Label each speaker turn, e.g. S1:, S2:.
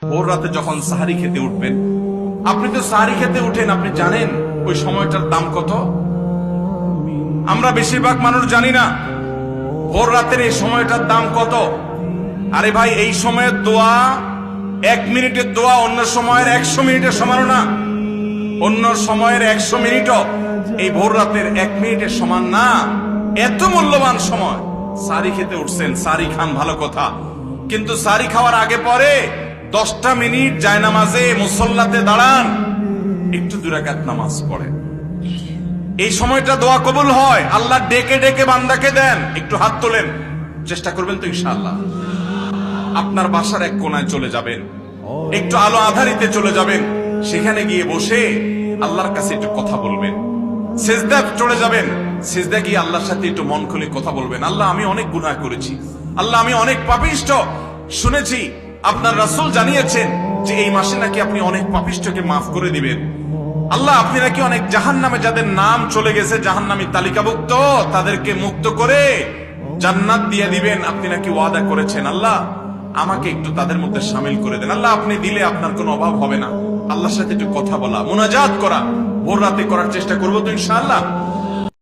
S1: ভোর রাতে যখন সাহারি খেতে উঠবেন, আপনি তো সাহারি খেতে উঠেন, আপনি জানেন ওই সময়টার দাম কত? আমরা বেশিরভাগ মানুষ জানি না ভোর রাতের এই সময়টার দাম কত। আরে ভাই, এই সময়ের দোয়া 1 মিনিটের দোয়া অন্য সময়ের 100 মিনিটের সমান না। অন্য সময়ের 100 মিনিটও এই ভোর রাতের 1 মিনিটের সমান না। এত মূল্যবান সময়। সারি খেতে উঠছেন, সারি খান, ভালো কথা, কিন্তু সারি খাওয়ার আগে পরে 10টা মিনিট জায়নামাজে মুসল্লাতে দাঁড়ান, একটু 2 রাকাত নামাজ পড়েন। এই সময়টা দোয়া কবুল হয়। আল্লাহ ডেকে ডেকে বান্দাকে দেন। একটু হাত তোলেন, চেষ্টা করবেন তো ইনশাআল্লাহ। আপনার বাসার এক কোনায় চলে যাবেন, একটু আলো আধারিতে চলে যাবেন, সেখানে গিয়ে বসে আল্লাহর কাছে একটু কথা বলবেন। সিজদা চলে যাবেন, সিজদা গিয়ে আল্লাহর সাথে একটু মন খুলে কথা বলবেন। আল্লাহ, আমি অনেক গুনাহ করেছি, আল্লাহ আমি অনেক পাপিষ্ঠ। শুনেছি আপনার রাসূল জানিয়েছেন যে এই মাসে নাকি আপনি অনেক পাপিষ্ঠকে মাফ করে দিবেন। আল্লাহ, আপনি নাকি অনেক জাহান্নামে যাদের নাম চলে গেছে জাহান্নামী তালিকাভুক্ত, তাদেরকে মুক্ত করে জান্নাত দিয়ে দিবেন, আপনি নাকি ওয়াদা করেছেন। আল্লাহ, আমাকে একটু তাদের মধ্যে শামিল করে দেন। আল্লাহ, আপনি দিলে আপনার কোনো অভাব হবে না। আল্লাহর সাথে একটু কথা বলা, মুনাজাত করা ভোর রাতে করার চেষ্টা করবো তো ইনশাআল্লাহ।